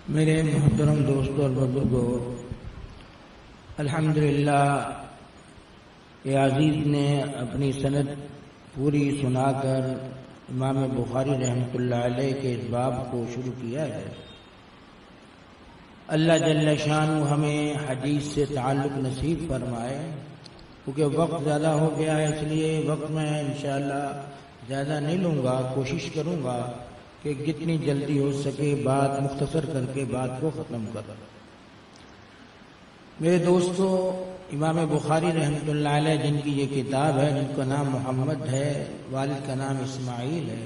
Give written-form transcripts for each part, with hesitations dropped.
میرے محترم دوستوں اور بزرگوں، الحمدللہ یہ عزیز نے اپنی سند پوری سنا کر امام بخاری رحمۃ اللہ علیہ کے اس باب کو شروع کیا ہے۔ اللہ جل شانہ ہمیں حدیث سے تعلق نصیب فرمائے۔ کیونکہ وقت زیادہ ہو گیا ہے، اس لیے وقت میں انشاءاللہ زیادہ نہیں لوں گا، کوشش کروں گا کہ جتنی جلدی ہو سکے بات مختصر کر کے بات کو ختم کر۔ میرے دوستو، امام بخاری رحمۃ اللہ علیہ جن کی یہ کتاب ہے، جن کا نام محمد ہے، والد کا نام اسماعیل ہے،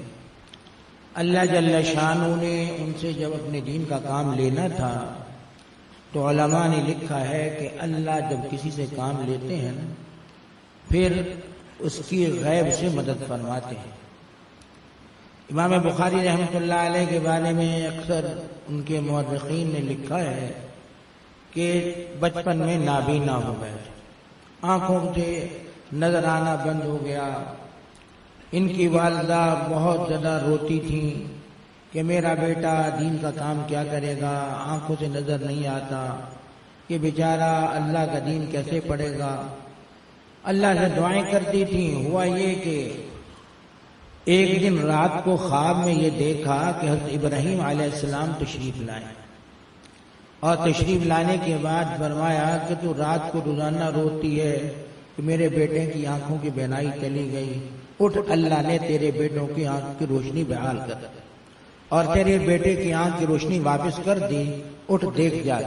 اللہ جل شانہ نے ان سے جب اپنے دین کا کام لینا تھا تو علماء نے لکھا ہے کہ اللہ جب کسی سے کام لیتے ہیں پھر اس کی غیب سے مدد فرماتے ہیں۔ امام بخاری رحمۃ اللہ علیہ کے بارے میں اکثر ان کے مورخین نے لکھا ہے کہ بچپن میں نابینا ہو گئے، آنکھوں سے نظر آنا بند ہو گیا۔ ان کی والدہ بہت زیادہ روتی تھیں کہ میرا بیٹا دین کا کام کیا کرے گا، آنکھوں سے نظر نہیں آتا، یہ بیچارہ اللہ کا دین کیسے پڑھے گا۔ اللہ سے دعائیں کرتی تھیں۔ ہوا یہ کہ ایک دن رات کو خواب میں یہ دیکھا کہ حضرت ابراہیم علیہ السلام تشریف لائے، اور تشریف لانے کے بعد فرمایا کہ تو رات کو روزانہ روتی ہے کہ میرے بیٹے کی آنکھوں کی بینائی چلی گئی، اٹھ، اللہ نے تیرے بیٹوں کی آنکھ کی روشنی بحال کر اور تیرے بیٹے کی آنکھ کی روشنی واپس کر دی، اٹھ دیکھ جا۔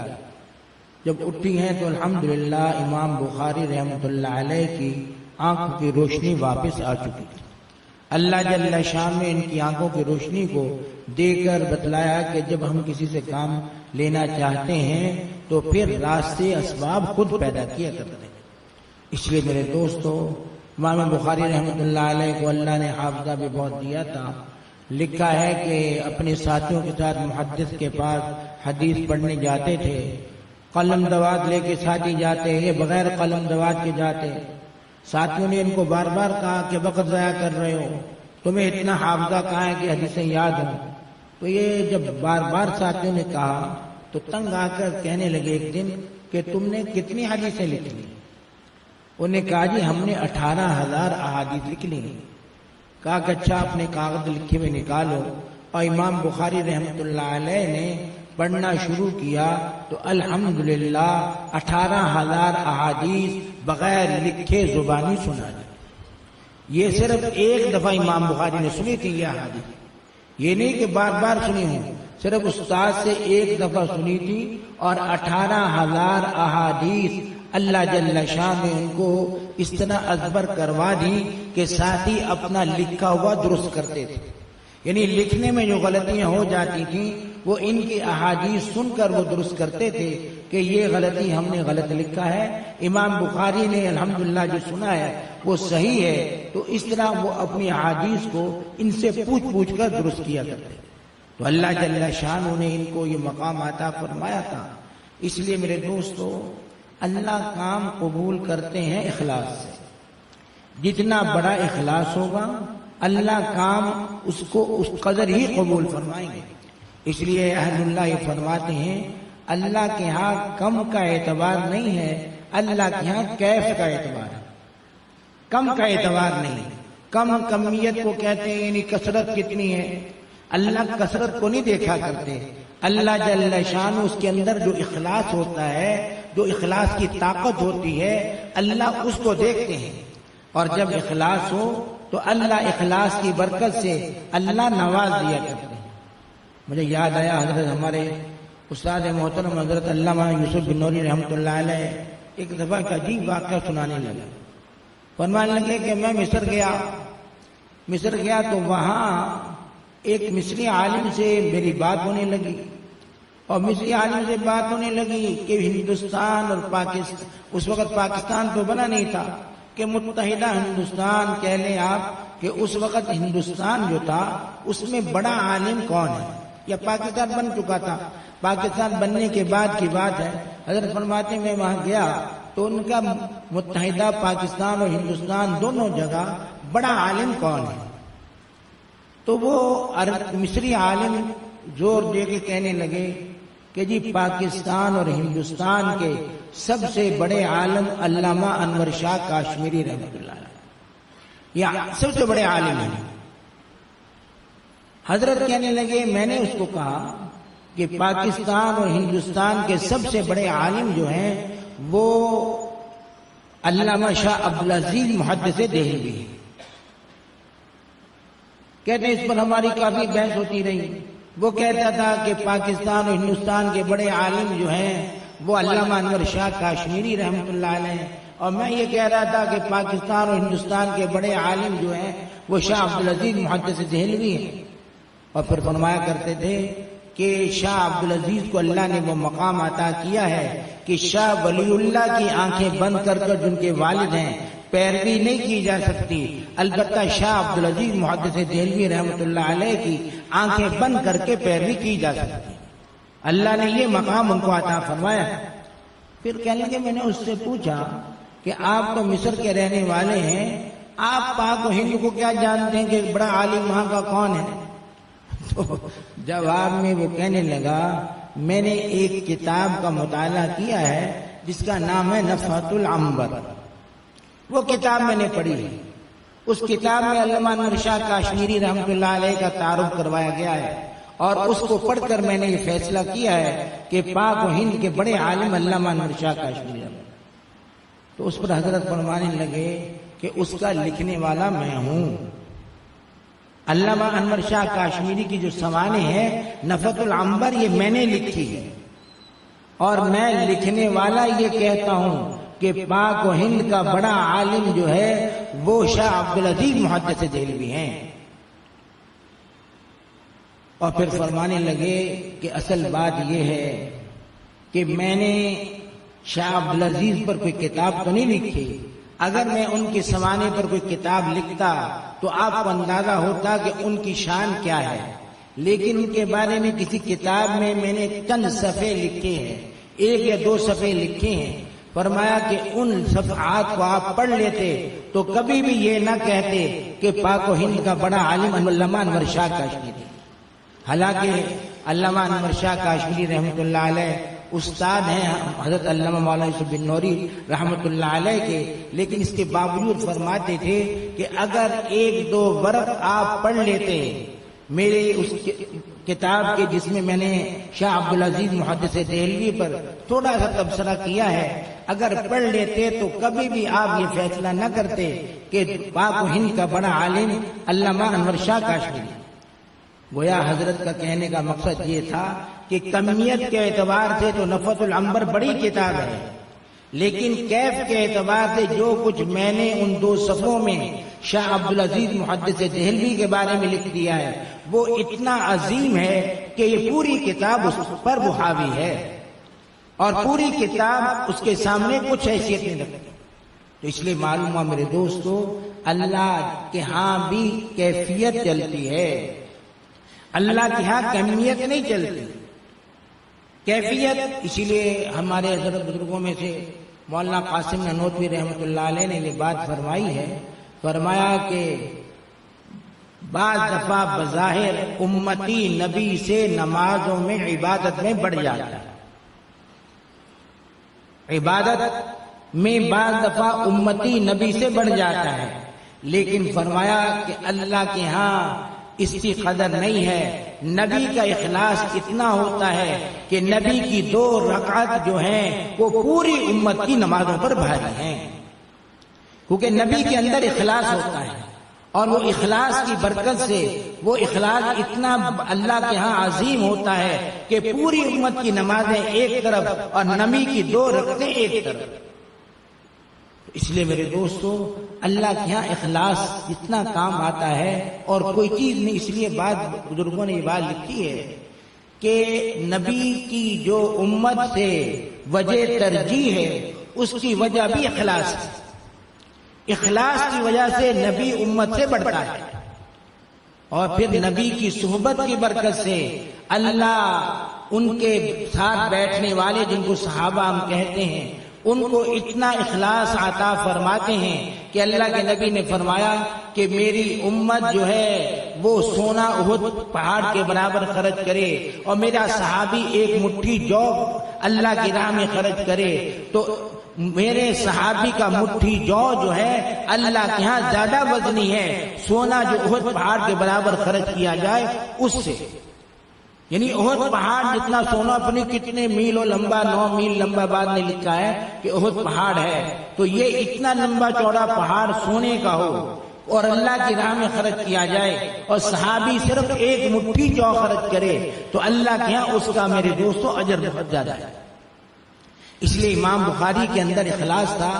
جب اٹھی ہیں تو الحمدللہ امام بخاری رحمۃ اللہ علیہ کی آنکھ کی روشنی واپس آ چکی تھی۔ اللہ جل شان نے ان کی آنکھوں کی روشنی کو دے کر بتلایا کہ جب ہم کسی سے کام لینا چاہتے ہیں تو پھر راستے اسباب خود پیدا کیا کرتے ہیں۔ اس لیے میرے دوستو، امام بخاری رحمۃ اللہ علیہ کو اللہ نے حافظہ بھی بہت دیا تھا۔ لکھا ہے کہ اپنے ساتھیوں کے ساتھ محدث کے پاس حدیث پڑھنے جاتے تھے، قلم دوات لے کے ساتھی جاتے، یہ بغیر قلم دوات کے جاتے۔ ساتھیوں نے ان کو بار بار کہا کہ وقت ضائع کر رہے ہو، تمہیں اتنا حافظہ کہاں ہے کہ حدیثیں یاد ہوں۔ تو یہ جب بار بار ساتھیوں نے کہا تو تنگ آ کر کہنے لگے ایک دن کہ تم نے کتنی حدیثیں لکھ لی؟ انہوں نے کہا جی ہم نے 18,000 احادیث لکھ لی۔ کہا کہ اچھا اپنے کاغذ لکھے ہوئے نکالو، اور امام بخاری رحمۃ اللہ علیہ نے پڑھنا شروع کیا تو الحمدللہ 18,000 احادیث بغیر لکھے زبانی سنا دی۔ یہ صرف ایک دفعہ امام بخاری نے سنی تھی یہ احادیث، یہ نہیں کہ بار بار سنی ہوں، صرف استاد سے ایک دفعہ سنی تھی، اور 18,000 احادیث اللہ جل شان نے ان کو اس طرح ازبر کروا دی کہ ساتھی اپنا لکھا ہوا درست کرتے تھے۔ یعنی لکھنے میں جو غلطیاں ہو جاتی تھیں وہ ان کی احادیث سن کر وہ درست کرتے تھے کہ یہ غلطی ہم نے غلط لکھا ہے، امام بخاری نے الحمدللہ جو سنا ہے وہ صحیح ہے۔ تو اس طرح وہ اپنی احادیث کو ان سے پوچھ پوچھ کر درست کیا کرتے۔ تو اللہ جل شانہ نے ان کو یہ مقام عطا فرمایا تھا۔ اس لیے میرے دوستو، اللہ کام قبول کرتے ہیں اخلاص سے۔ جتنا بڑا اخلاص ہوگا اللہ کام اس کو اس قدر ہی قبول فرمائیں گے۔ اس لیے اہل اللہ یہ فرماتے ہیں اللہ کے ہاں کم کا اعتبار نہیں ہے، اللہ کے ہاں کیف کا اعتبار ہے، کم کا اعتبار نہیں۔ کم کمیت کو کہتے ہیں، یعنی کثرت کتنی ہے۔ اللہ کثرت کو نہیں دیکھا کرتے، اللہ جل شانہ اس کے اندر جو اخلاص ہوتا ہے، جو اخلاص کی طاقت ہوتی ہے، اللہ اس کو دیکھتے ہیں۔ اور جب اخلاص ہو تو اللہ اخلاص کی برکت سے اللہ نواز دیا کرتے ہیں۔ مجھے یاد آیا حضرت ہمارے استاد محترم حضرت علامہ یوسف بنوری رحمۃ اللہ علیہ ایک دفعہ کا عجیب واقعہ سنانے لگے۔ فرمانے لگے کہ میں مصر گیا تو وہاں ایک مصری عالم سے میری بات ہونے لگی، اور مصری عالم سے بات ہونے لگی کہ ہندوستان اور پاکستان، اس وقت پاکستان تو بنا نہیں تھا، کہ متحدہ ہندوستان کہہ لیں آپ، کہ اس وقت ہندوستان جو تھا اس میں بڑا عالم کون ہے، یا پاکستان بن چکا تھا، پاکستان بننے کے بعد کی بات ہے۔ حضرت فرماتے میں وہاں گیا تو ان کا متحدہ پاکستان اور ہندوستان دونوں جگہ بڑا عالم کون ہے؟ تو وہ مصری عالم زور دے کے کہنے لگے کہ جی پاکستان اور ہندوستان کے سب سے بڑے عالم علامہ انور شاہ کاشمیری رحمۃ اللہ علیہ، یہ سب سے بڑے عالم ہیں۔ حضرت کہنے لگے، میں نے اس کو کہا کہ پاکستان اور ہندوستان کے سب سے بڑے عالم جو ہیں وہ علامہ شاہ عبدالعزیز محدث دہلوی ہیں۔ کہتے ہیں اس پر ہماری کافی بحث ہوتی رہی۔ وہ کہتا تھا کہ پاکستان اور ہندوستان کے بڑے عالم جو ہیں وہ علامہ انور شاہ کاشمیری رحمۃ اللہ علیہ، اور میں یہ کہہ رہا تھا کہ پاکستان اور ہندوستان کے بڑے عالم جو ہیں وہ شاہ عبدالعزیز محدث دہلوی ہیں۔ اور پھر فرمایا کرتے تھے کہ شاہ عبدالعزیز کو اللہ نے وہ مقام عطا کیا ہے کہ شاہ ولی اللہ کی آنکھیں بند کر کر جن کے والد ہیں پیروی نہیں کی جا سکتی، البتہ شاہ عبدالعزیز محدث دہلوی رحمۃ اللہ علیہ کی آنکھیں بند کر کے پیروی کی جا سکتی۔ اللہ نے یہ مقام ان کو عطا فرمایا۔ پھر کہنے لگے، میں نے اس سے پوچھا کہ آپ تو مصر کے رہنے والے ہیں، آپ پاک و ہند کو کیا جانتے ہیں کہ بڑا عالم وہاں کا کون ہے؟ تو جواب میں وہ کہنے لگا، میں نے ایک کتاب کا مطالعہ کیا ہے جس کا نام ہے نفحۃ العنبر، وہ کتاب میں نے پڑھی ہے۔ اس کتاب میں علامہ انور شاہ کاشمیری رحمۃ اللہ علیہ کا تعارف کروایا گیا ہے، اور اس کو پڑھ کر میں نے یہ فیصلہ کیا ہے کہ پاک و ہند کے بڑے عالم علامہ انور شاہ کاشمیری۔ تو اس پر حضرت فرمانے لگے کہ اس کا لکھنے والا میں ہوں۔ علامہ انور شاہ کاشمیری کی جو سوانح ہے نفحۃ العنبر، یہ میں نے لکھی ہے، اور میں لکھنے والا یہ کہتا ہوں کہ پاک و ہند کا بڑا عالم جو ہے وہ شاہ عبدالعزیز محدث دہلوی ہیں۔ اور پھر فرمانے لگے کہ اصل بات یہ ہے کہ میں نے شاہ عبدالعزیز پر کوئی کتاب تو نہیں لکھی، اگر میں ان کی سوانح پر کوئی کتاب لکھتا تو آپ کو اندازہ ہوتا کہ ان کی شان کیا ہے، لیکن ان کے بارے میں کسی کتاب میں میں نے چند صفحے لکھے ہیں، 1 یا 2 صفحے لکھے ہیں۔ فرمایا کہ ان صفحات کو آپ پڑھ لیتے تو کبھی بھی یہ نہ کہتے کہ پاک و ہند کا بڑا عالم علامہ انور شاہ کاشمیری۔ حالانکہ علامہ انور شاہ کاشمیری رحمۃ اللہ علیہ استاد ہیں حضرت علامہ مولانا یوسف بن نوری رحمۃ اللہ علیہ کے، لیکن اس کے باوجود فرماتے تھے کہ اگر 1-2 ورق آپ پڑھ لیتے میرے اس کتاب کے جس میں میں نے شاہ عبدالعزیز محدث دہلوی پر تھوڑا سا تبصرہ کیا ہے، اگر پڑھ لیتے تو کبھی بھی آپ یہ فیصلہ نہ کرتے کہ پاک و ہند کا بڑا عالم علامہ انور شاہ کاشمیری۔ گویا حضرت کا کہنے کا مقصد یہ تھا کہ کمیت کے اعتبار سے تو نفحۃ العنبر بڑی کتاب ہے، لیکن کیف کے اعتبار سے جو کچھ میں نے ان 2 صفحوں میں شاہ عبدالعزیز محدث دہلوی کے بارے میں لکھ دیا ہے وہ اتنا عظیم ہے کہ یہ پوری کتاب اس پر حاوی ہے، اور پوری کتاب اس کے سامنے کچھ حیثیت نہیں رکھتی۔ تو اس لیے معلوم ہوا میرے دوستو، اللہ کے ہاں بھی کیفیت چلتی ہے، اللہ کے ہاں کمیت نہیں چلتی، کیفیت۔ اسی لیے ہمارے حضرت بزرگوں میں سے مولانا قاسم نانوتوی رحمۃ اللہ علیہ نے یہ بات فرمائی ہے، فرمایا کہ بعض دفعہ بظاہر امتی نبی سے نمازوں میں عبادت میں بڑھ جاتا ہے، عبادت میں بعض دفعہ امتی نبی سے بڑھ جاتا ہے، لیکن فرمایا کہ اللہ کے ہاں اس کی قدر نہیں ہے۔ نبی کا اخلاص اتنا ہوتا ہے کہ نبی کی 2 رکعت جو ہیں وہ پوری امت کی نمازوں پر بھاری ہیں، کیونکہ نبی کے اندر اخلاص ہوتا ہے، اور وہ اخلاص کی برکت سے وہ اخلاص اتنا اللہ کے ہاں عظیم ہوتا ہے کہ پوری امت کی نمازیں ایک طرف اور نبی کی 2 رکعتیں ایک طرف۔ اس لیے میرے دوستو، اللہ کے ہاں اخلاص اتنا کام آتا ہے اور کوئی چیز نہیں۔ اس لیے بعض بزرگوں نے یہ بات لکھی ہے کہ نبی کی جو امت سے وجہ ترجیح ہے اس کی وجہ بھی اخلاص ہے، اخلاص کی وجہ سے نبی امت سے بڑھتا ہے، اور پھر نبی کی صحبت کی برکت سے اللہ ان کے ساتھ بیٹھنے والے جن کو صحابہ ہم کہتے ہیں ان کو اتنا اخلاص عطا فرماتے ہیں کہ اللہ کے نبی نے فرمایا کہ میری امت جو ہے وہ سونا احد پہاڑ کے برابر خرچ کرے اور میرا صحابی ایک مٹھی جو اللہ کی راہ میں خرچ کرے، تو میرے صحابی کا مٹھی جو ہے اللہ کے ہاں زیادہ وزنی ہے، سونا جو احد پہاڑ کے برابر خرچ کیا جائے اس سے، یعنی احد پہاڑ جتنا سونا اپنی کتنے میلوں لمبا، 9 میل لمبا، بعد نے لکھا ہے کہ احد پہاڑ ہے، تو یہ اتنا لمبا چوڑا پہاڑ سونے کا ہو اور اللہ کی راہ میں خرچ کیا جائے اور صحابی صرف ایک مٹھی جو خرچ کرے تو اللہ کے ہاں اس کا میرے دوستو اجر بہت زیادہ ہے۔ اس لیے امام بخاری کے اندر اخلاص تھا،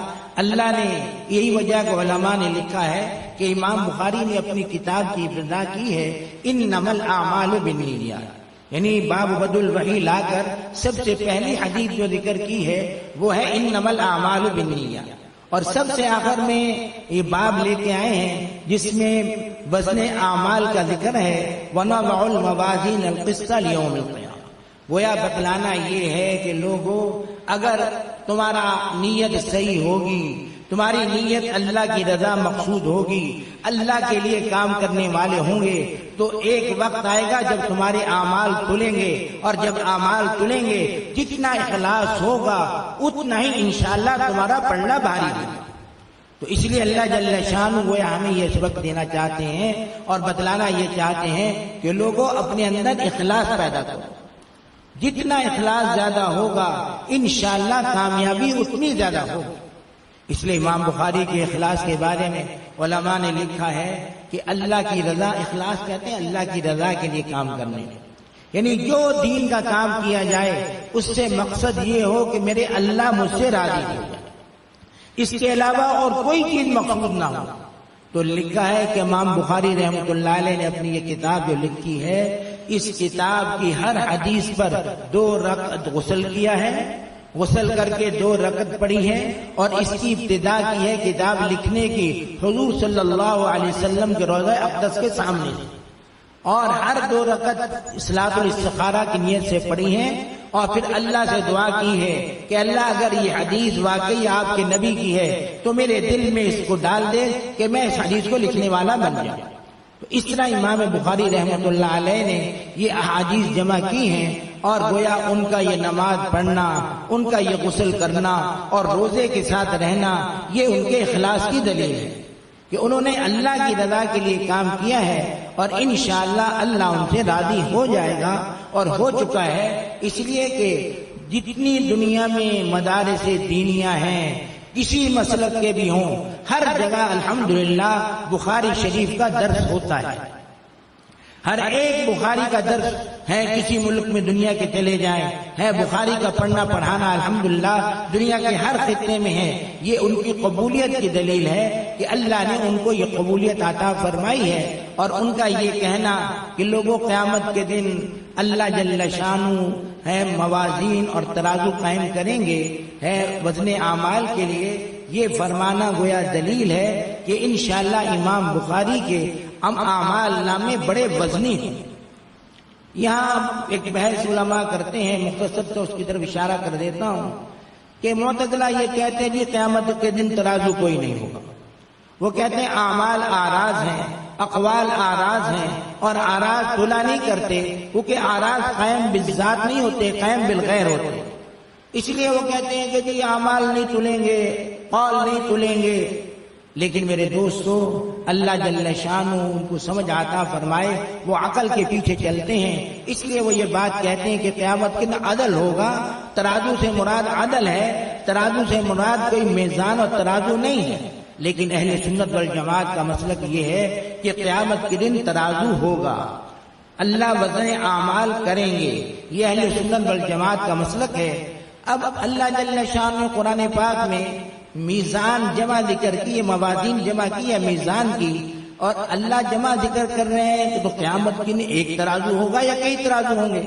اللہ نے یہی وجہ کہ علماء نے لکھا ہے کہ امام بخاری نے اپنی کتاب کی ابتدا کی ہے انما الاعمال بالنیات، یعنی باب بدء الوحی لا کر سب سے پہلی حدیث جو ذکر کی ہے وہ ہے انما الاعمال بالنیات، اور سب سے آخر میں یہ باب لے کے آئے ہیں جس میں وزن اعمال کا ذکر ہے وَنَضَعُ الْمَوَازِينَ الْقِسْطَ لِيَوْمِ الْقِيَامَةِ۔ گویا بتلانا یہ ہے کہ لوگوں اگر تمہارا نیت صحیح ہوگی، تمہاری نیت اللہ کی رضا مقصود ہوگی، اللہ کے لیے کام کرنے والے ہوں گے، تو ایک وقت آئے گا جب تمہارے اعمال تلیں گے، اور جب اعمال تلیں گے جتنا اخلاص ہوگا اتنا ہی انشاءاللہ تمہارا پلڑا بھاری ہوگا۔ تو اس لیے اللہ جل شانہ وہ ہمیں یہ سبق دینا چاہتے ہیں اور بتلانا یہ چاہتے ہیں کہ لوگوں اپنے اندر اخلاص پیدا کرو، جتنا اخلاص زیادہ ہوگا انشاءاللہ کامیابی اتنی زیادہ ہوگی۔ اس لیے امام بخاری کے اخلاص کے بارے میں علماء نے لکھا ہے کہ اللہ کی رضا، اخلاص کہتے ہیں اللہ کی رضا کے لیے کام کرنے، یعنی جو دین کا کام کیا جائے اس سے مقصد یہ ہو کہ میرے اللہ مجھ سے راضی ہو جائے، اس کے علاوہ اور کوئی چیز مقصود نہ ہو۔ تو لکھا ہے کہ امام بخاری رحمۃ اللہ علیہ نے اپنی یہ کتاب جو لکھی ہے، اس کتاب کی ہر حدیث پر 2 رکعت غسل کیا ہے، غسل کر کے 2 رکعت پڑھی ہے، اور اس کی ابتدا کی ہے کتاب لکھنے کی حضور صلی اللہ علیہ وسلم کے روضہ اقدس کے سامنے، اور ہر 2 رکعت صلاۃ الاستخارہ کی نیت سے پڑھی ہے، اور پھر اللہ سے دعا کی ہے کہ اللہ اگر یہ حدیث واقعی آپ کے نبی کی ہے تو میرے دل میں اس کو ڈال دے کہ میں اس حدیث کو لکھنے والا بن جاؤں۔ تو اس طرح امام بخاری رحمۃ اللہ علیہ نے یہ احادیث جمع کی ہیں، اور گویا ان کا یہ نماز پڑھنا، ان کا یہ غسل کرنا اور روزے کے ساتھ رہنا، یہ ان کے اخلاص کی دلیل ہے کہ انہوں نے اللہ کی رضا کے لیے کام کیا ہے، اور انشاءاللہ اللہ ان سے راضی ہو جائے گا اور ہو چکا ہے۔ اس لیے کہ جتنی دنیا میں مدارس دینیہ ہیں، کسی مسلک کے بھی ہوں، ہر جگہ الحمدللہ بخاری شریف کا درس ہوتا ہے، ہر ایک بخاری کا درس ہے، کسی ملک میں دنیا کے چلے جائیں ہے بخاری کا پڑھنا پڑھانا الحمدللہ دنیا کے ہر خطے میں ہے۔ یہ ان کی قبولیت کی دلیل ہے کہ اللہ نے ان کو یہ قبولیت عطا فرمائی ہے، اور ان کا یہ کہنا کہ لوگوں قیامت کے دن اللہ جل شانہ ہے موازین اور ترازو قائم کریں گے ہے وزن اعمال کے لیے، یہ فرمانا گویا دلیل ہے کہ انشاءاللہ امام بخاری کے اعمال نامے بڑے وزنی ہیں۔ یہاں ایک بحث علماء کرتے ہیں، مختصر تو اس کی طرف اشارہ کر دیتا ہوں کہ معتزلہ یہ کہتے ہیں کہ قیامت کے دن ترازو کوئی نہیں ہوگا، وہ کہتے ہیں اعمال آراز ہیں، اقوال آراز ہیں، اور آراز تلا نہیں کرتے کیونکہ آراز قائم بالذات نہیں ہوتے، قائم بالغیر ہوتے، اس لیے وہ کہتے ہیں کہ جی اعمال نہیں تلیں گے، قول نہیں تلیں گے۔ لیکن میرے دوستو اللہ جل شانہ ان کو سمجھ عطا فرمائے، وہ عقل کے پیچھے چلتے ہیں، اس لیے وہ یہ بات کہتے ہیں کہ قیامت کے دن عدل ہوگا۔ ترازو سے مراد عدل ہے، ترازو سے مراد کوئی میزان اور ترازو نہیں ہے، لیکن اہل سنت والجماعت کا مسلک یہ ہے کہ قیامت کے دن ترازو ہوگا، اللہ وزن اعمال کریں گے، یہ اہل سنت والجماعت کا مسلک ہے۔ اب اللہ جل شانہ قرآن پاک میں میزان جمع ذکر کی، موازین جمع کی ہے میزان کی، اور اللہ جمع ذکر کر رہے ہیں کہ تو قیامت کے دن ایک ترازو ہوگا یا کئی ترازو ہوں گے؟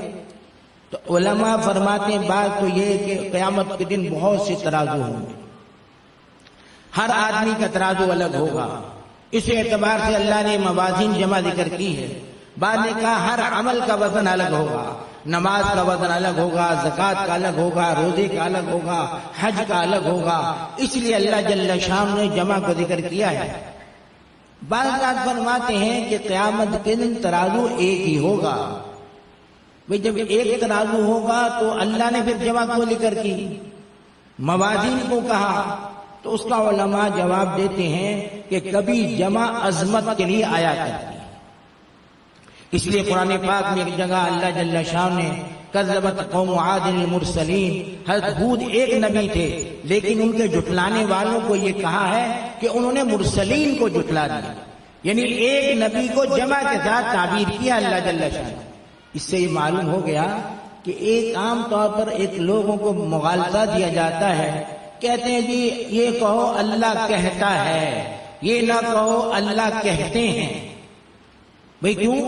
تو علماء فرماتے ہیں بات تو یہ کہ قیامت کے دن بہت سے ترازو ہوں گے، ہر آدمی کا ترازو الگ ہوگا، اس اعتبار سے اللہ نے موازین جمع ذکر کی ہے۔ بعد نے کہا ہر عمل کا وزن الگ ہوگا، نماز کا وزن الگ ہوگا، زکوٰۃ کا الگ ہوگا، روزے کا الگ ہوگا، حج کا الگ ہوگا، اس لیے اللہ جل شانہ نے جمع کو ذکر کیا ہے۔ بعض رات فرماتے ہیں کہ قیامت کے دن ترازو ایک ہی ہوگا. بھئی جب ایک ترازو ہوگا تو اللہ نے پھر جمع کیوں ذکر کی، موازین کو کہا؟ تو اس کا علماء جواب دیتے ہیں کہ کبھی جمع عظمت کے لیے آیا کرتی ہے. اس لیے قرآن پاک میں ایک جگہ اللہ جل شان نے کذبت قوم عاد المرسلین، حضرت ہود ایک نبی تھے لیکن ان کے جھٹلانے والوں کو یہ کہا ہے کہ انہوں نے مرسلین کو جھٹلا دیا، یعنی ایک نبی کو جمع کے ساتھ تعبیر کیا اللہ جل شان. اس سے یہ معلوم ہو گیا کہ ایک عام طور پر ایک لوگوں کو مغالطہ دیا جاتا ہے، کہتے ہیں جی یہ کہو اللہ کہتا ہے، یہ نہ کہو اللہ کہتے ہیں. بھئی کیوں؟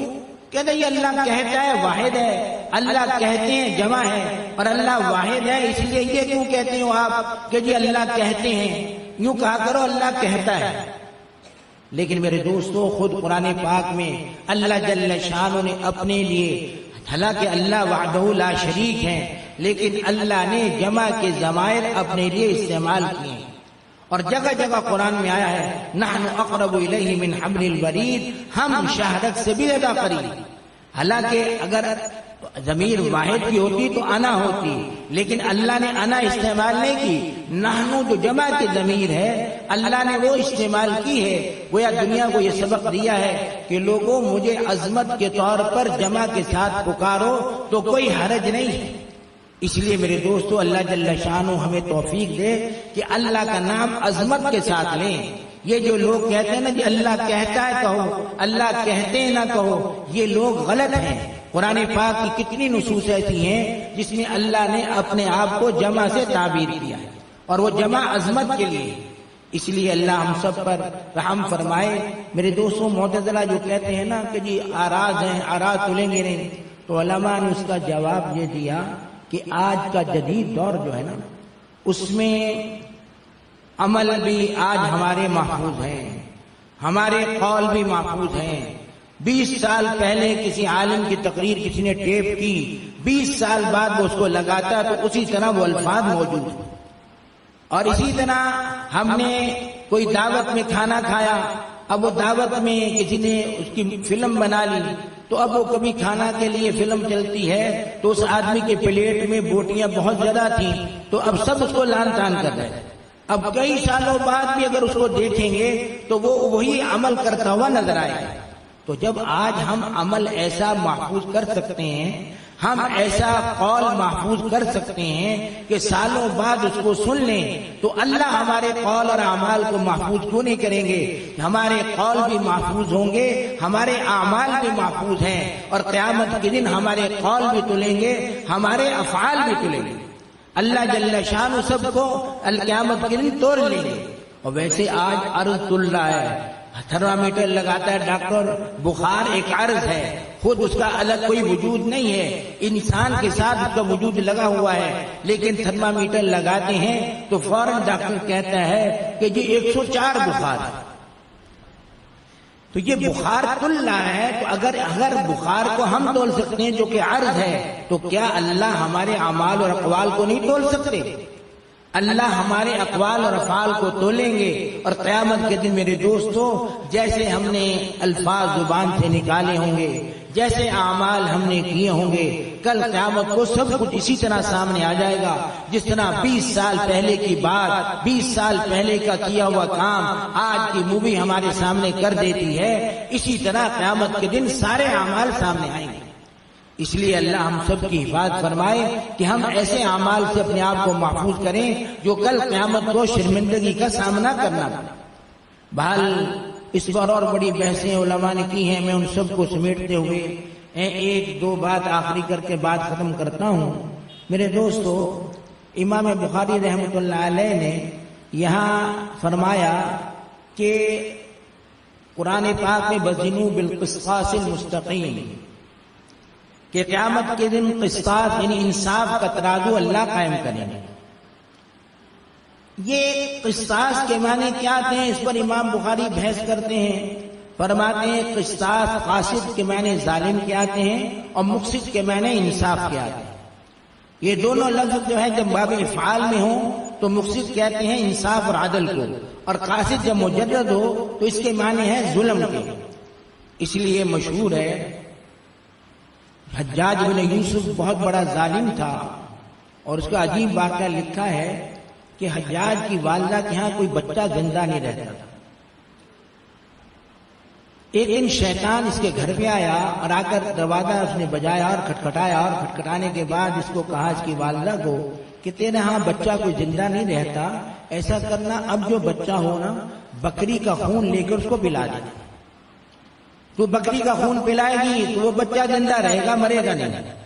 کہتے ہیں یہ اللہ کہتا ہے واحد ہے، اللہ کہتے ہیں جمع ہے، اور اللہ واحد ہے، اس لیے یہ کیوں کہتے ہو آپ کہ جی اللہ کہتے ہیں؟ یوں کہا کرو اللہ کہتا ہے. لیکن میرے دوستو خود قرآن پاک میں اللہ جل شانہ نے اپنے لیے، حالانکہ اللہ وحدہ لا شریک ہیں، لیکن اللہ نے جمع کے ضمائر اپنے لیے استعمال کیے ہیں. اور جگہ جگہ قرآن میں آیا ہے نحن اقرب الیہ من حبل الورید، ہم شہرک سے بھی زیادہ قریب. حالانکہ اگر ضمیر واحد کی ہوتی تو انا ہوتی، لیکن اللہ نے انا استعمال نہیں کی. نحنو جو جمع کی ضمیر ہے اللہ نے وہ استعمال کی ہے. گویا دنیا کو یہ سبق دیا ہے کہ لوگوں مجھے عظمت کے طور پر جمع کے ساتھ پکارو تو کوئی حرج نہیں ہے. اس لیے میرے دوستو اللہ جل شانہ ہمیں توفیق دے کہ اللہ کا نام عظمت کے ساتھ لیں. یہ جو لوگ کہتے ہیں نا جی اللہ کہتا ہے کہو، اللہ کہتے ہیں نہ کہو، یہ لوگ غلط ہیں. قرآن پاک کی کتنی نصوص ایسی ہیں جس میں اللہ نے اپنے آپ کو جمع سے تعبیر کیا ہے، اور وہ جمع عظمت کے لیے. اس لیے اللہ ہم سب پر رحم فرمائے. میرے دوستوں معتزلہ جو کہتے ہیں نا کہ جی آراز ہیں، آراز تلیں گے نہیں، تو علماء نے اس کا جواب یہ دیا کہ آج کا جدید دور جو ہے نا اس میں عمل بھی آج ہمارے محفوظ ہیں، ہمارے قول بھی محفوظ ہیں. 20 سال پہلے کسی عالم کی تقریر کسی نے ٹیپ کی، 20 سال بعد وہ اس کو لگاتا تو اسی طرح وہ الفاظ موجود ہیں. اور اسی طرح ہم نے کوئی دعوت میں کھانا کھایا، اب وہ دعوت میں کسی نے اس کی فلم بنا لی، تو اب وہ کبھی کھانا کے لیے فلم چلتی ہے تو اس آدمی کے پلیٹ میں بوٹیاں بہت زیادہ تھیں تو اب سب اس کو لان تان کر رہے ہیں. اب کئی سالوں بعد بھی اگر اس کو دیکھیں گے تو وہ وہی عمل کرتا ہوا نظر آئے گا. تو جب آج ہم عمل ایسا محفوظ کر سکتے ہیں، ہم ایسا قول محفوظ کر سکتے ہیں کہ سالوں بعد اس کو سن لیں، تو اللہ ہمارے قول اور اعمال کو محفوظ کیوں نہیں کریں گے؟ ہمارے قول بھی محفوظ ہوں گے، ہمارے اعمال بھی محفوظ ہیں، اور قیامت کے دن ہمارے قول بھی تلیں گے، ہمارے افعال بھی تلیں گے. اللہ جل شانہ سب کو القیامت کے دن توڑ لیں گے. اور ویسے آج عرض تل رہا ہے، تھرمامیٹر لگاتا ہے ڈاکٹر، بخار ایک عرض ہے، خود اس کا الگ کوئی وجود نہیں ہے، انسان کے ساتھ اس کا وجود لگا ہوا ہے. لیکن تھرمامیٹر لگاتے ہیں تو فوراً ڈاکٹر کہتا ہے کہ جی 104 بخار ہے. تو یہ بخار تل رہا ہے. تو اگر بخار کو ہم تول سکتے ہیں جو کہ عرض ہے، تو کیا اللہ ہمارے اعمال اور اقوال کو نہیں تول سکتے؟ اللہ ہمارے اقوال اور افعال کو تولیں گے. اور قیامت کے دن میرے دوستو جیسے ہم نے الفاظ زبان سے نکالے ہوں گے، جیسے اعمال ہم نے کیے ہوں گے، کل قیامت کو سب کچھ اسی طرح سامنے آ جائے گا. جس طرح 20 سال پہلے کی بات، 20 سال پہلے کا کیا ہوا کام آج کی مووی ہمارے سامنے کر دیتی ہے، اسی طرح قیامت کے دن سارے اعمال سامنے آئیں گے. اس لیے اللہ ہم سب کی حفاظت فرمائے کہ ہم ایسے اعمال سے اپنے آپ کو محفوظ کریں جو کل قیامت کو شرمندگی کا سامنا کرنا پڑے. بہرحال اس پر اور بڑی بحثیں علماء نے کی ہیں، میں ان سب کو سمیٹتے ہوئے ایک دو بات آخری کر کے بات ختم کرتا ہوں. میرے دوستو امام بخاری رحمۃ اللہ علیہ نے یہاں فرمایا کہ قرآن پاک میں وزنوا بالقسطاس المستقیم، کہ قیامت کے دن قسطاس یعنی انصاف کا ترازو اللہ قائم کریں گے. یہ قسطاس کے معنی کیا ہیں؟ اس پر امام بخاری بحث کرتے ہیں. فرماتے ہیں قسطاس قاسد کے معنی ظالم کے آتے ہیں اور مقسط کے معنی انصاف کے آتے ہیں. یہ دونوں لفظ جو ہے جب باب افعال میں ہوں تو مقسط کہتے ہیں انصاف اور عدل کو، اور قاصد جب مجدد ہو تو اس کے معنی ہے ظلم کے. اس لیے مشہور ہے حجاج بن یوسف بہت بڑا ظالم تھا، اور اس کا عجیب واقعہ لکھا ہے کہ حجاج کی والدہ کے ہاں کوئی بچہ زندہ نہیں رہتا تھا. ایک دن شیطان اس کے گھر پہ آیا اور آ کر دروازہ اس نے بجایا اور کھٹکھٹایا، اور کھٹکھٹانے کے بعد اس کو کہا اس کی والدہ کو کہ تیرے ہاں بچہ کوئی زندہ نہیں رہتا، ایسا کرنا اب جو بچہ ہو نا بکری کا خون لے کر اس کو پلا دے. تو بکری کا خون پلائے گی تو وہ بچہ زندہ رہے گا، مرے گا نہیں.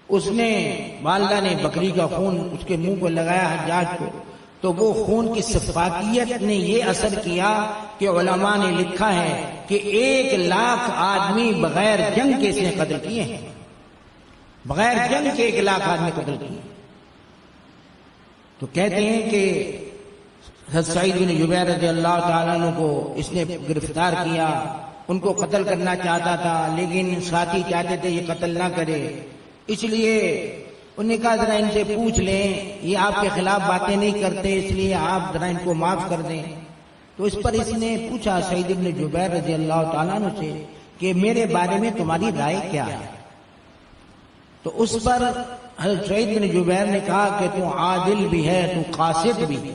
اس نے والدہ نے بکری کا خون اس کے منہ کو لگایا حجاج کو، تو وہ خون کی شفافیت نے یہ اثر کیا کہ علماء نے لکھا ہے کہ 1,00,000 آدمی بغیر جنگ کے اس نے قتل کیے ہیں. بغیر جنگ کے 1,00,000 آدمی قتل کیے. تو کہتے ہیں کہ حضرت سعید بن جبیر رضی اللہ تعالیٰ عنہ کو اس نے گرفتار کیا، ان کو قتل کرنا چاہتا تھا لیکن ساتھی چاہتے تھے یہ قتل نہ کرے، اس لیے انہوں نے کہا ذرا ان سے پوچھ لیں، یہ آپ کے خلاف باتیں نہیں کرتے اس لیے آپ ذرا ان کو معاف کر دیں. تو اس پر اس نے پوچھا سعید بن جبیر رضی اللہ تعالیٰ عنہ سے کہ میرے بارے میں تمہاری رائے کیا ہے. تو اس پر حضرت سعید بن جبیر نے کہا کہ تو عادل بھی ہے، تو قاصد بھی ہے.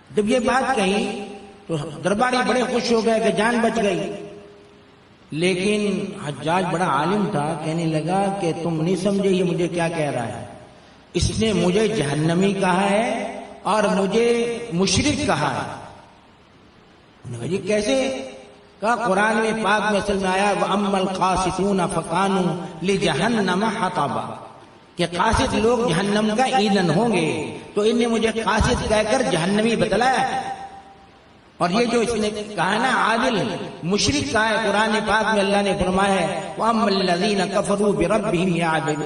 جب یہ بات کہی تو درباری بڑے خوش ہو گئے کہ جان بچ گئی. لیکن حجاج بڑا عالم تھا، کہنے لگا کہ تم نہیں سمجھے یہ مجھے کیا کہہ رہا ہے. اس نے مجھے جہنمی کہا ہے اور مجھے مشرک کہا ہے. انہوں نے کہا یہ کیسے؟ کہا قرآن میں پاک میں اصل میں آیا وَأَمَّا الْقَاسِطُونَ فَكَانُوا لِجَهَنَّمَ حَطَبًا، کہ قاصد لوگ جہنم کا ایندھن ہوں گے. تو ان نے مجھے قاصد کہہ کر جہنمی بتلایا. اور یہ جو اس نے کہا نا عادل، مشرک کہا ہے قرآن پاک میں اللہ نے فرمایا ہے وَأَمَّا الَّذِينَ كَفَرُوا بِرَبِّهِمْ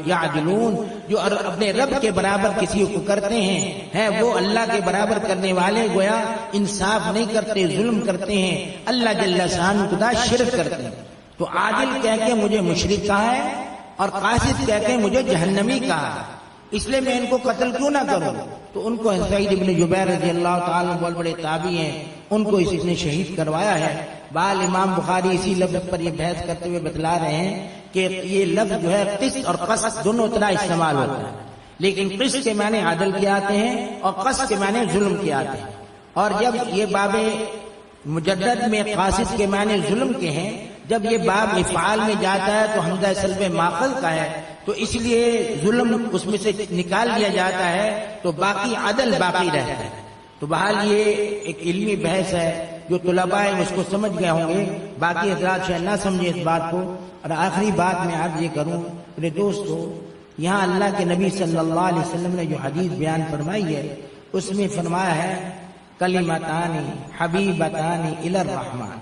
يَعْدِلُونَ، جو اپنے رب کے برابر کسی کو کرتے ہیں وہ اللہ کے برابر کرنے والے گویا انصاف نہیں کرتے، ظلم کرتے ہیں، اللہ جل شانہ خدا شرک کرتے ہیں. تو عادل کہہ کے مجھے مشرک کہا ہے اور قاصد کہہ کے مجھے جہنمی کہا ہے، اس لیے میں ان کو قتل کیوں نہ کروں. تو ان کو سعید بن جبیر رضی اللہ تعالیٰ بہت بڑے تابعی ہیں، ان کو اس نے شہید کروایا ہے. بال امام بخاری اسی لفظ پر یہ بحث کرتے ہوئے بتلا رہے ہیں کہ یہ لفظ جو ہے قسط اور قصد دونوں طرح استعمال ہوتا ہے، لیکن قسط کے معنی عدل کے آتے ہیں اور قصد کے معنی ظلم کے آتے ہیں. اور جب یہ باب مجدد میں قاصد کے معنی ظلم کے ہیں، جب یہ باب افعال میں جاتا ہے تو حمزہ سلب ماخذ کا ہے، تو اس لیے ظلم اس میں سے نکال لیا جاتا ہے تو باقی عدل باقی رہتا ہے. تو بہرحال یہ ایک علمی بحث ہے، جو طلباء ہیں اس کو سمجھ گئے ہوں گے، باقی حضرات شاید نہ سمجھے اس بات کو. اور آخری بات میں آپ یہ کروں میرے دوستو، یہاں اللہ کے نبی صلی اللہ علیہ وسلم نے جو حدیث بیان فرمائی ہے اس میں فرمایا ہے کلمتان حبیبتان الی الرحمن،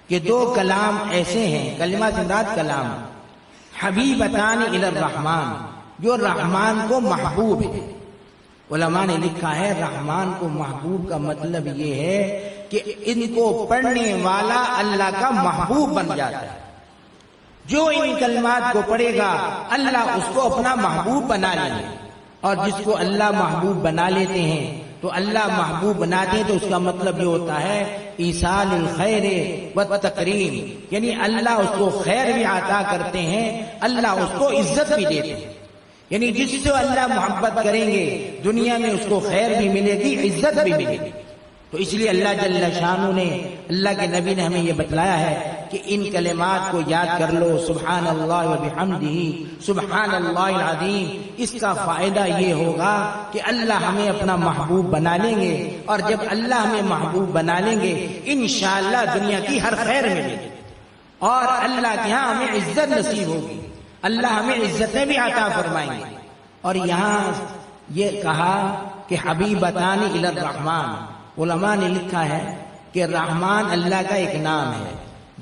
کہ 2 کلام ایسے ہیں، کلمہ سے مراد کلام، حبیبتان الی الرحمن، جو رحمان کو محبوب ہے. علماء نے لکھا ہے رحمان کو محبوب کا مطلب یہ ہے کہ ان کو پڑھنے والا اللہ کا محبوب بن جاتا ہے. جو ان کلمات کو پڑھے گا اللہ اس کو اپنا محبوب بنا لے گا. اور جس کو اللہ محبوب بنا لیتے ہیں تو اللہ محبوب بناتے ہیں تو اس کا مطلب یہ ہوتا ہے ایصال الخیر والتکریم، یعنی اللہ اس کو خیر بھی عطا کرتے ہیں، اللہ اس کو عزت بھی دیتے ہیں. یعنی جس سے اللہ محبت کریں گے دنیا میں اس کو خیر بھی ملے گی، عزت بھی ملے گی. تو اس لیے اللہ جل شانہ نے، اللہ کے نبی نے ہمیں یہ بتلایا ہے کہ ان کلمات کو یاد کر لو، سبحان اللہ و بحمدہ سبحان اللہ العظیم. اس کا فائدہ یہ ہوگا کہ اللہ ہمیں اپنا محبوب بنا لیں گے، اور جب اللہ ہمیں محبوب بنا لیں گے انشاءاللہ دنیا کی ہر خیر ملے گی، اور اللہ کے ہاں ہمیں عزت نصیب ہوگی، اللہ ہمیں عزتیں بھی عطا فرمائیں گے. اور یہاں یہ کہا کہ حبیبتان الی الرحمن، علماء نے لکھا ہے کہ رحمان اللہ کا ایک نام ہے،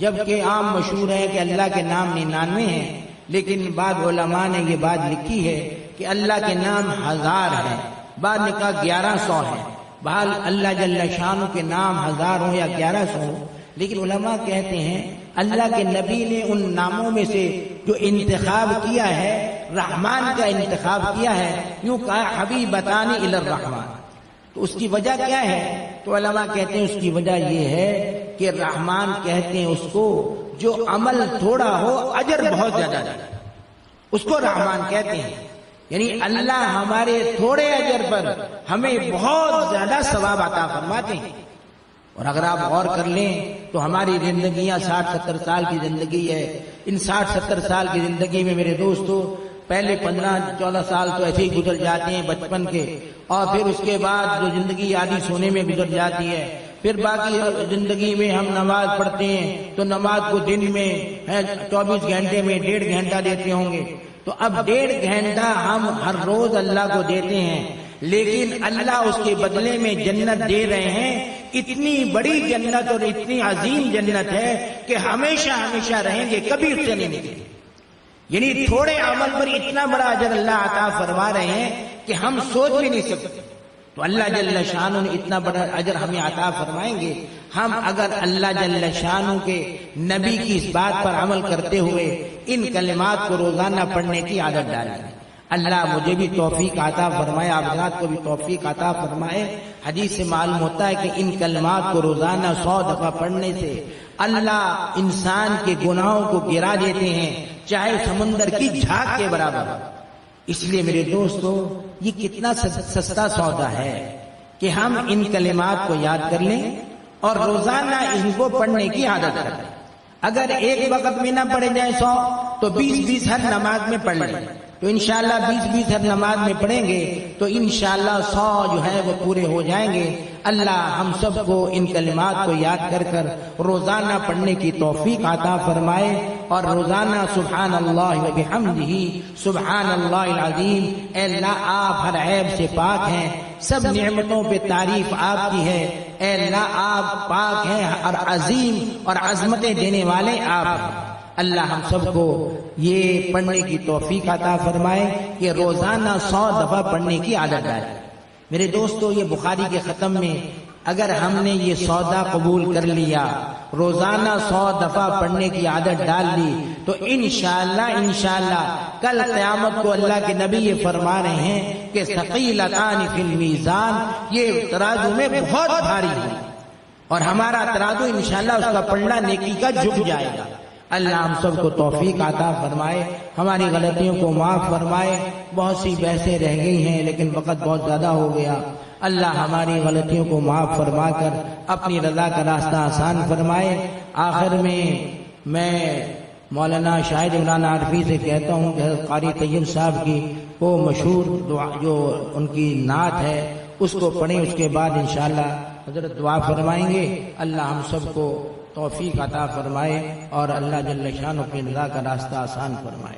جبکہ عام مشہور ہے کہ اللہ کے نام 99 ہیں، لیکن بعض علماء نے یہ بات لکھی ہے کہ اللہ کے نام 1000 ہیں، بعض نے کہا 1100 ہیں. بہرحال اللہ جل شانہ کے نام 1000 ہو یا 1100 ہو، لیکن علماء کہتے ہیں اللہ کے نبی نے ان ناموں میں سے جو انتخاب کیا ہے رحمان کا انتخاب کیا ہے، یوں کہا حبیبتان الی الرحمن، تو اس کی وجہ کیا ہے؟ تو علماء کہتے ہیں اس کی وجہ یہ ہے کہ رحمان کہتے ہیں اس کو جو عمل تھوڑا ہو اجر بہت زیادہ دے، اس کو رحمان کہتے ہیں. یعنی اللہ ہمارے تھوڑے اجر پر ہمیں بہت زیادہ ثواب عطا فرماتے ہیں. اور اگر آپ غور کر لیں تو ہماری زندگیاں 60-70 سال کی زندگی ہے. ان 60-70 سال کی زندگی میں میرے دوستو پہلے 15-14 سال تو ایسے ہی گزر جاتے ہیں بچپن کے، اور پھر اس کے بعد جو زندگی آدھی سونے میں گزر جاتی ہے. پھر باقی زندگی میں ہم نماز پڑھتے ہیں تو نماز کو دن میں 24 گھنٹے میں 1.5 گھنٹہ دیتے ہوں گے. تو اب 1.5 گھنٹہ ہم ہر روز اللہ کو دیتے ہیں، لیکن اللہ اس کے بدلے میں جنت دے رہے ہیں. اتنی بڑی جنت اور اتنی عظیم جنت ہے کہ ہمیشہ ہمیشہ رہیں گے، کبھی اس سے نہیں نکلیں. یعنی تھوڑے عمل پر اتنا بڑا اجر اللہ عطا فرما رہے ہیں کہ ہم سوچ بھی نہیں سکتے. تو اللہ جل شانہ نے اتنا بڑا اجر ہمیں عطا فرمائیں گے ہم اگر اللہ جل شانہ کے نبی کی اس بات پر عمل کرتے ہوئے ان کلمات کو روزانہ پڑھنے کی عادت ڈالیں. اللہ مجھے بھی توفیق عطا فرمائے، آپ حضرات کو بھی توفیق عطا فرمائے. حدیث سے معلوم ہوتا ہے کہ ان کلمات کو روزانہ 100 دفعہ پڑھنے سے اللہ انسان کے گناہوں کو گرا دیتے ہیں، چاہے سمندر کی جھاگ کے برابر. اس لیے میرے دوستو یہ کتنا سستا سودا ہے کہ ہم ان کلمات کو یاد کر لیں اور روزانہ ان کو پڑھنے کی عادت کریں. اگر ایک وقت میں نہ پڑھے جائیں 100 تو 20-20 ہر نماز میں پڑھ لیں. تو انشاءاللہ 20-20 ہر نماز میں پڑھیں گے تو انشاءاللہ 100 جو ہے وہ پورے ہو جائیں گے. اللہ ہم سب کو ان کلمات کو یاد کر کر روزانہ پڑھنے کی توفیق عطا فرمائے اور روزانہ سبحان اللہ و بحمدہ سبحان اللہ العظیم. اے اللہ آپ ہر عیب سے پاک ہیں، سب نعمتوں پہ تعریف آپ کی ہے. اے اللہ آپ پاک ہیں اور عظیم اور عظمتیں دینے والے آپ ہیں. اللہ ہم سب کو یہ پڑھنے کی توفیق عطا فرمائے کہ روزانہ 100 دفعہ پڑھنے کی عادت ڈالے. میرے دوستو یہ بخاری کے ختم میں اگر ہم نے یہ سودا قبول کر لیا، روزانہ 100 دفعہ پڑھنے کی عادت ڈال لی، تو انشاءاللہ کل قیامت کو اللہ کے نبی یہ فرما رہے ہیں کہ ثقیلتان فی المیزان، یہ ترازو میں بہت بھاری ہے اور ہمارا ترازو انشاءاللہ اس کا پلڑا نیکی کا جھک جائے گا. اللہ ہم سب کو توفیق عطا فرمائے، ہماری غلطیوں کو معاف فرمائے. بہت سی بحثیں رہ گئی ہیں لیکن وقت بہت زیادہ ہو گیا. اللہ ہماری غلطیوں کو معاف فرما کر اپنی رضا کا راستہ آسان فرمائے. آخر میں مولانا شاہد عمران عارفی سے کہتا ہوں کہ حضرت قاری طیب صاحب کی وہ مشہور دعا جو ان کی نعت ہے اس کو پڑھیں، اس کے بعد انشاءاللہ حضرت دعا فرمائیں گے. اللہ ہم سب کو توفیق عطا فرمائے اور اللہ جل شانہ اپنی رضا کا راستہ آسان فرمائے.